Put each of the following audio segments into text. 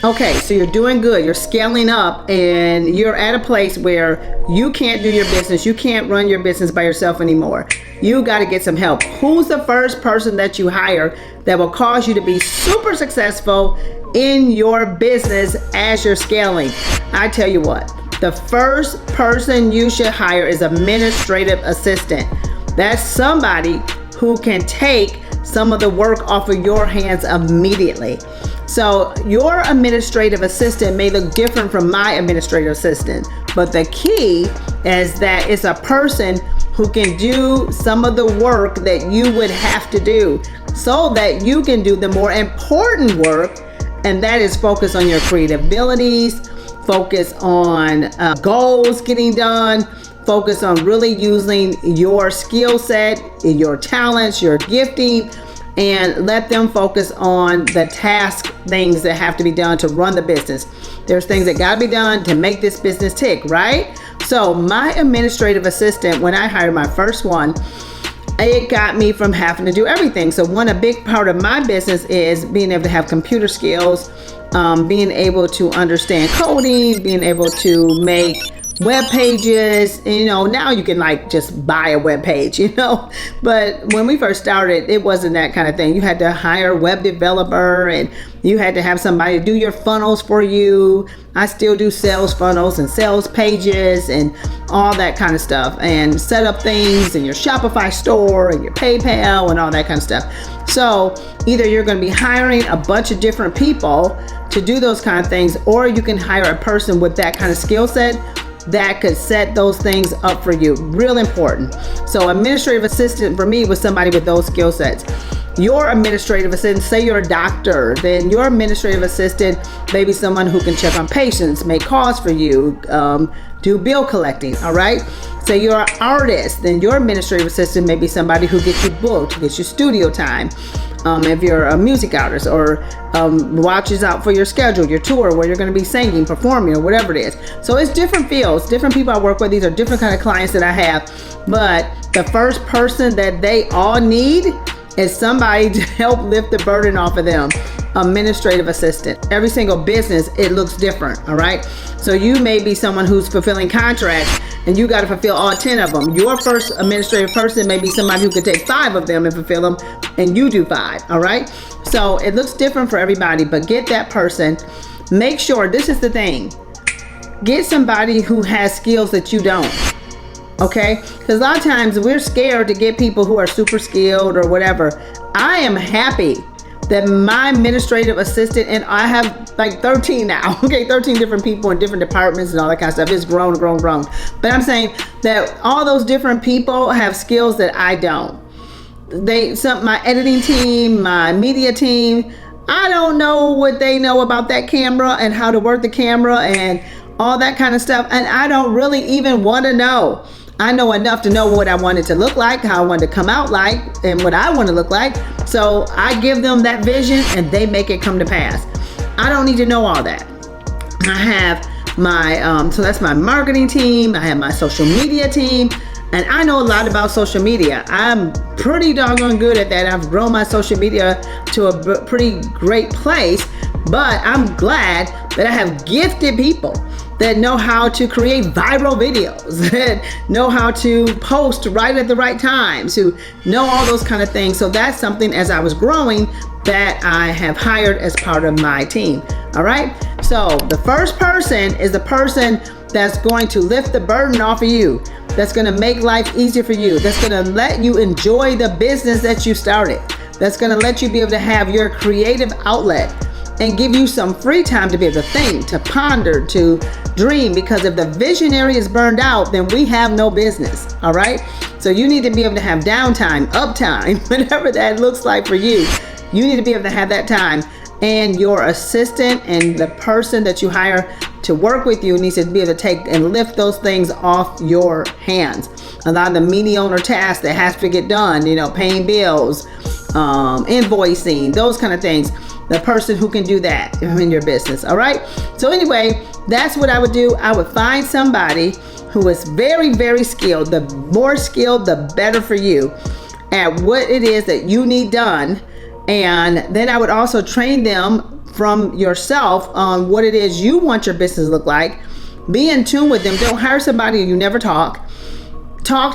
Okay, so you're doing good. You're scaling up and you're at a place where you can't do your business. You can't run your business by yourself anymore. You got to get some help. Who's the first person that you hire that will cause you to be super successful in your business as you're scaling? I tell you what, the first person you should hire is administrative assistant. That's somebody who can take some of the work off of your hands immediately. So your administrative assistant may look different from my administrative assistant, but the key is that it's a person who can do some of the work that you would have to do so that you can do the more important work, and that is focus on your creative abilities, focus on goals getting done, focus on really using your skill set, your talents, your gifting, and let them focus on the task things that have to be done to run the business. There's things that got to be done to make this business tick, right? So my administrative assistant, when I hired my first one, it got me from having to do everything. So a big part of my business is being able to have computer skills, being able to understand coding, being able to make web pages. Now you can just buy a web page, but when we first started, it wasn't that kind of thing. You had to hire a web developer and you had to have somebody do your funnels for you. I still do sales funnels and sales pages and all that kind of stuff, and set up things in your Shopify store and your PayPal and all that kind of stuff. So either you're going to be hiring a bunch of different people to do those kind of things, or you can hire a person with that kind of skill set that could set those things up for you. Real important. So administrative assistant for me was somebody with those skill sets. Your administrative assistant, say you're a doctor, then your administrative assistant may be someone who can check on patients, make calls for you, do bill collecting, all right? Say you're an artist, then your administrative assistant may be somebody who gets you booked, gets you studio time. If you're a music artist, or watches out for your schedule, your tour, where you're going to be singing, performing, or whatever it is. So it's different fields, different people I work with. These are different kind of clients that I have. But the first person that they all need is somebody to help lift the burden off of them. Administrative assistant. Every single business, it looks different, all right? So you may be someone who's fulfilling contracts and you got to fulfill all 10 of them. Your first administrative person may be somebody who could take 5 of them and fulfill them, and you do 5, all right? So it looks different for everybody, but get that person. Make sure, this is the thing, get somebody who has skills that you don't. Okay? Because a lot of times we're scared to get people who are super skilled or whatever. I am happy that my administrative assistant, and I have 13 now, okay, 13 different people in different departments and all that kind of stuff. It's grown. But I'm saying that all those different people have skills that I don't. My editing team, my media team, I don't know what they know about that camera and how to work the camera and all that kind of stuff. And I don't really even want to know. I know enough to know what I want it to look like, how I want it to come out like, and what I want to look like. So I give them that vision and they make it come to pass. I don't need to know all that. I have my, so that's my marketing team. I have my social media team. And I know a lot about social media. I'm pretty doggone good at that. I've grown my social media to a pretty great place. But I'm glad that I have gifted people that know how to create viral videos, that know how to post right at the right times, who know all those kind of things. So that's something, as I was growing, that I have hired as part of my team. All right. So the first person is the person that's going to lift the burden off of you, that's going to make life easier for you, that's going to let you enjoy the business that you started, that's going to let you be able to have your creative outlet and give you some free time to be able to think, to ponder, to dream. Because if the visionary is burned out, then we have no business. All right. So you need to be able to have downtime, uptime, whatever that looks like for you. You need to be able to have that time. And your assistant and the person that you hire to work with you needs to be able to take and lift those things off your hands. A lot of the mediocre tasks that has to get done, paying bills, invoicing, those kind of things. The person who can do that in your business. All right. So anyway, that's what I would do. I would find somebody who is very, very skilled. The more skilled, the better for you at what it is that you need done. And then I would also train them from yourself on what it is you want your business to look like. Be in tune with them. Don't hire somebody you never talk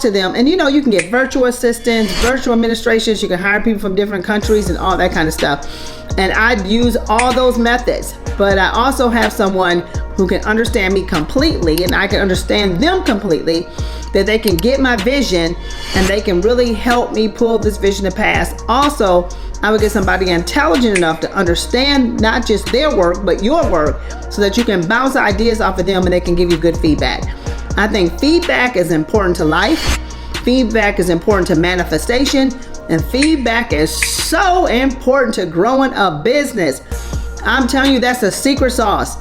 to them. And you can get virtual assistants, virtual administrations. You can hire people from different countries and all that kind of stuff. And I use all those methods, but I also have someone who can understand me completely, and I can understand them completely, that they can get my vision and they can really help me pull this vision to pass. Also, I would get somebody intelligent enough to understand not just their work, but your work, so that you can bounce ideas off of them and they can give you good feedback. I think feedback is important to life. Feedback is important to manifestation, and feedback is so important to growing a business. I'm telling you, that's a secret sauce.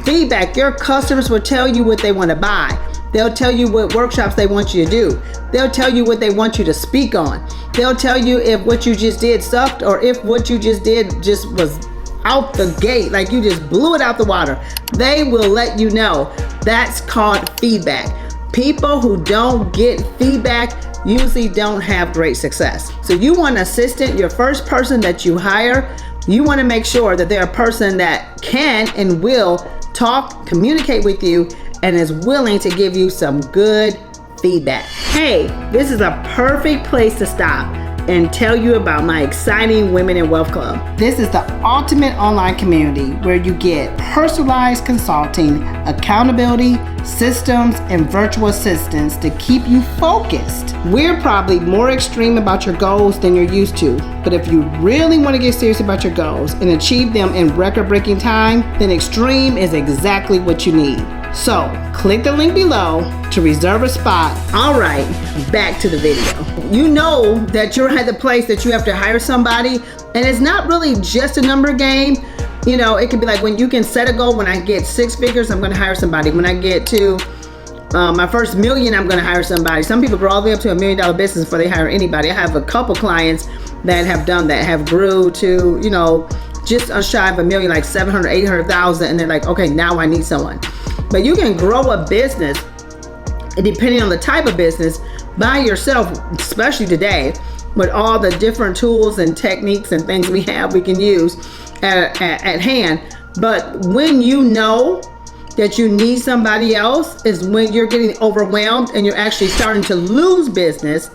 Feedback. Your customers will tell you what they want to buy. They'll tell you what workshops they want you to do. They'll tell you what they want you to speak on. They'll tell you if what you just did sucked, or if what you just did just was out the gate, like you just blew it out the water. They will let you know. That's called feedback. People who don't get feedback usually don't have great success. So you want an assistant, your first person that you hire, you want to make sure that they're a person that can and will talk, communicate with you, and is willing to give you some good feedback. Hey, this is a perfect place to stop and tell you about my exciting Women in Wealth Club. This is the ultimate online community where you get personalized consulting, accountability, systems, and virtual assistance to keep you focused. We're probably more extreme about your goals than you're used to, but if you really want to get serious about your goals and achieve them in record-breaking time, then extreme is exactly what you need. So click the link below to reserve a spot. All right, back to the video. You know that you're at the place that you have to hire somebody, and it's not really just a number game. It could be like, when you can set a goal, when I get 6 figures, I'm going to hire somebody. When I get to my first million, I'm going to hire somebody. Some people grow all the way up to $1 million business before they hire anybody. I have a couple clients that have done that, have grew to, just shy of $1 million, like 700, 800,000. And they're like, okay, now I need someone. But you can grow a business, depending on the type of business, by yourself, especially today, with all the different tools and techniques and things we can use at hand. But when you know that you need somebody else is when you're getting overwhelmed and you're actually starting to lose business,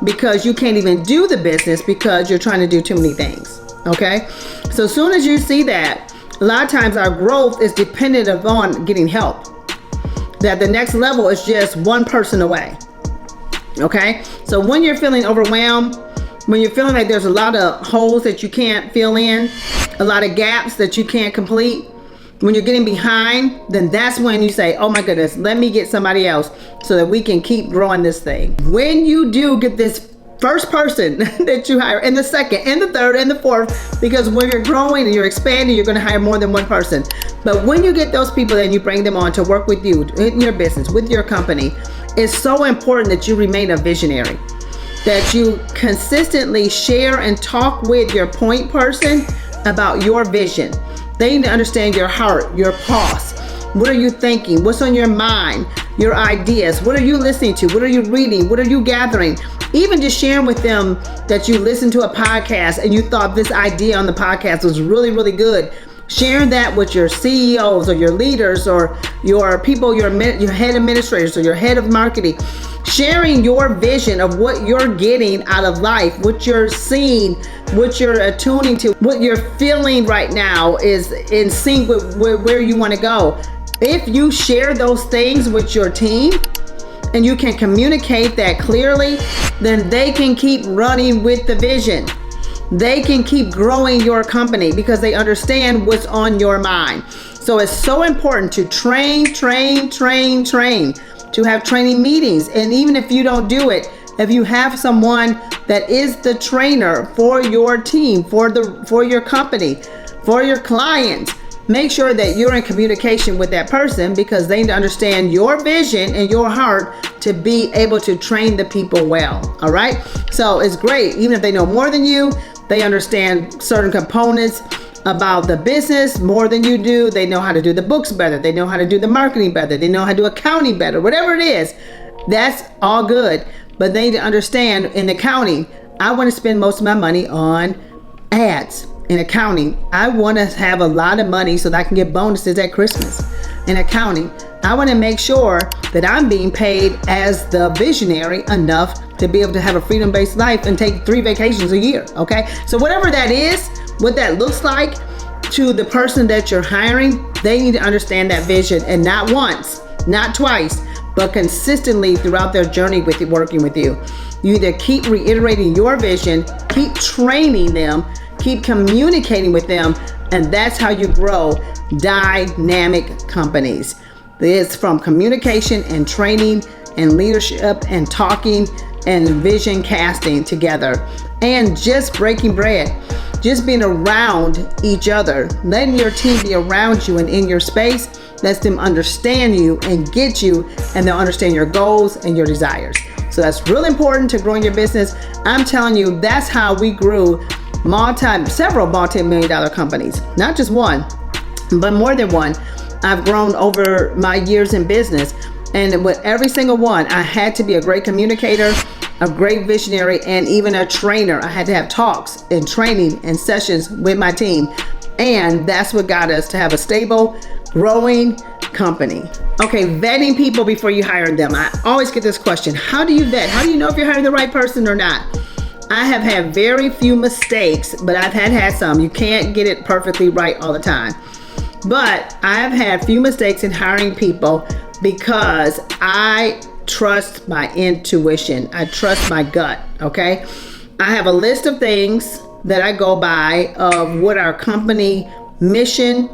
because you can't even do the business because you're trying to do too many things. Okay? So as soon as you see that, a lot of times our growth is dependent upon getting help. That the next level is just one person away. Okay? So when you're feeling overwhelmed, when you're feeling like there's a lot of holes that you can't fill in, a lot of gaps that you can't complete, when you're getting behind, then that's when you say, oh my goodness, let me get somebody else so that we can keep growing this thing. When you do get this first person that you hire, and the second, and the third, and the fourth, because when you're growing and you're expanding, you're going to hire more than one person. But when you get those people and you bring them on to work with you in your business, with your company, it's so important that you remain a visionary, that you consistently share and talk with your point person about your vision. They need to understand your heart, your pulse. What are you thinking? What's on your mind? Your ideas. What are you listening to? What are you reading? What are you gathering? Even just sharing with them that you listened to a podcast and you thought this idea on the podcast was really, really good. Sharing that with your CEOs or your leaders or your people, your head administrators or your head of marketing. Sharing your vision of what you're getting out of life, what you're seeing, what you're attuning to, what you're feeling right now is in sync with where you want to go. If you share those things with your team and you can communicate that clearly, then they can keep running with the vision. They can keep growing your company because they understand what's on your mind. So it's so important to train, to have training meetings. And even if you don't do it, if you have someone that is the trainer for your team, for your company, for your clients, make sure that you're in communication with that person, because they need to understand your vision and your heart to be able to train the people well. All right. So it's great. Even if they know more than you, they understand certain components about the business more than you do. They know how to do the books better. They know how to do the marketing better. They know how to do accounting better. Whatever it is, that's all good. But they need to understand in accounting, I want to spend most of my money on ads. In accounting, I want to have a lot of money so that I can get bonuses at Christmas. In accounting, I want to make sure that I'm being paid as the visionary enough to be able to have a freedom-based life and take 3 vacations a year, okay? So whatever that is, what that looks like to the person that you're hiring, they need to understand that vision, and not once, not twice, but consistently throughout their journey with you, working with you. You either keep reiterating your vision, keep training them, keep communicating with them, and that's how you grow dynamic companies. It's from communication and training and leadership and talking and vision casting together, and just breaking bread, just being around each other, letting your team be around you and in your space, lets them understand you and get you, and they'll understand your goals and your desires. So that's really important to growing your business. I'm telling you, that's how we grew several multi-million-dollar companies, not just one, but more than one. I've grown over my years in business, and with every single one, I had to be a great communicator, a great visionary, and even a trainer. I had to have talks and training and sessions with my team, and that's what got us to have a stable, growing company. Okay, vetting people before you hire them. I always get this question: how do you vet? How do you know if you're hiring the right person or not? I have had very few mistakes, but I've had some. You can't get it perfectly right all the time. But I've had few mistakes in hiring people because I trust my intuition. I trust my gut, okay? I have a list of things that I go by of what our company mission,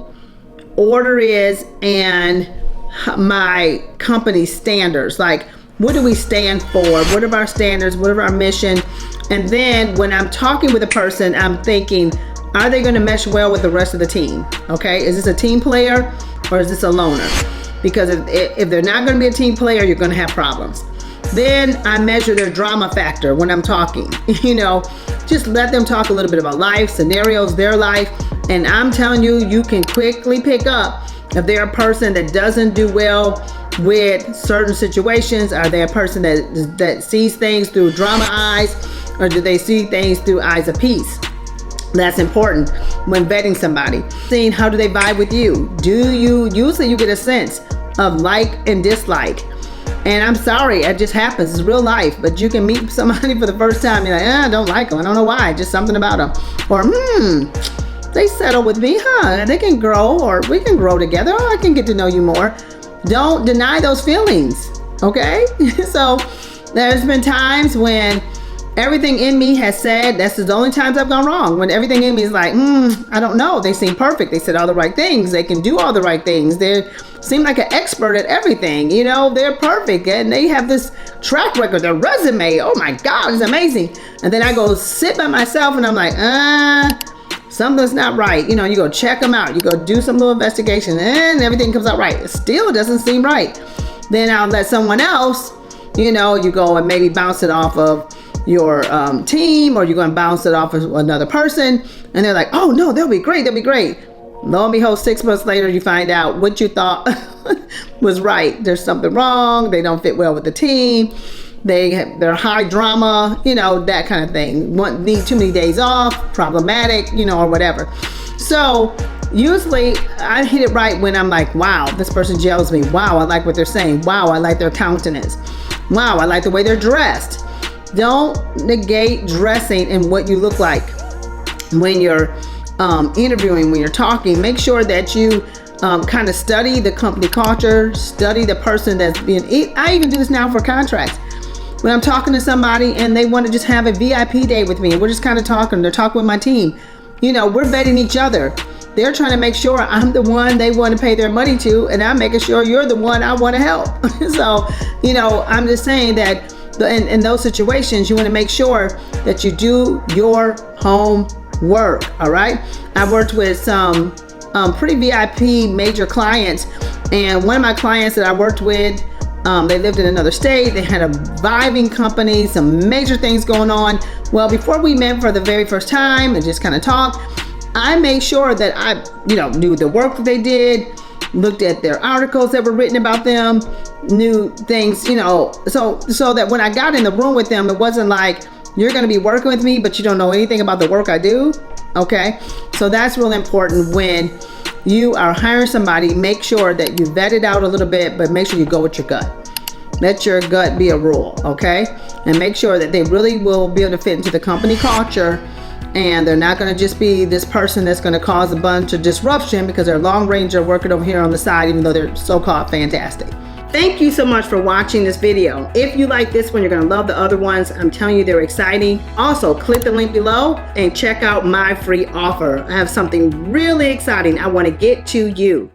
order is, and my company standards. Like, what do we stand for? What are our standards? What are our mission? And then when I'm talking with a person, I'm thinking, are they going to mesh well with the rest of the team? Okay, is this a team player or is this a loner? Because if they're not going to be a team player, you're going to have problems. Then I measure their drama factor when I'm talking. Just let them talk a little bit about life, scenarios, their life. And I'm telling you, you can quickly pick up if they're a person that doesn't do well with certain situations. Are they a person that sees things through drama eyes, or do they see things through eyes of peace? That's important when vetting somebody. Seeing how do they vibe with you. Usually you get a sense of like and dislike. And I'm sorry, it just happens. It's real life. But you can meet somebody for the first time. You're like, I don't like them. I don't know why. Just something about them. Or, they settle with me, huh? They can grow, or we can grow together. Or I can get to know you more. Don't deny those feelings, okay? So there's been times when everything in me has said, that's the only times I've gone wrong. When everything in me is like, I don't know. They seem perfect. They said all the right things. They can do all the right things. They seem like an expert at everything. They're perfect. And they have this track record, their resume. Oh my God, it's amazing. And then I go sit by myself and I'm like, something's not right. You go check them out. You go do some little investigation and everything comes out right. It still doesn't seem right. Then I'll let someone else, you go and maybe bounce it off of your team, or you're going to bounce it off of another person, and they're like, oh no, they'll be great. Lo and behold, 6 months later, you find out what you thought was right. There's something wrong. They don't fit well with the team. They're high drama, that kind of thing. Need too many days off, problematic, or whatever. So usually I hit it right when I'm like, wow, this person gels me. Wow, I like what they're saying. Wow, I like their countenance. Wow, I like the way they're dressed. Don't negate dressing and what you look like when you're interviewing, when you're talking. Make sure that you kind of study the company culture, study the person that's I even do this now for contracts. When I'm talking to somebody and they want to just have a VIP day with me, and we're just kind of talking, they're talking with my team. We're vetting each other. They're trying to make sure I'm the one they want to pay their money to, and I'm making sure you're the one I want to help. So, I'm just saying that in those situations, you want to make sure that you do your homework. All right. I worked with some pretty VIP major clients, and one of my clients that I worked with, they lived in another state. They had a thriving company, some major things going on. Well, before we met for the very first time and just kind of talked, I made sure that I, knew the work that they did, looked at their articles that were written about them, knew things, so that when I got in the room with them, it wasn't like, you're going to be working with me, but you don't know anything about the work I do. Okay, so that's really important when you are hiring somebody. Make sure that you vet it out a little bit, but make sure you go with your gut. Let your gut be a rule, okay? And make sure that they really will be able to fit into the company culture, and they're not going to just be this person that's going to cause a bunch of disruption because they're long ranger working over here on the side, even though they're so-called fantastic. Thank you so much for watching this video. If you like this one, you're going to love the other ones. I'm telling you, they're exciting. Also, click the link below and check out my free offer. I have something really exciting I want to get to you.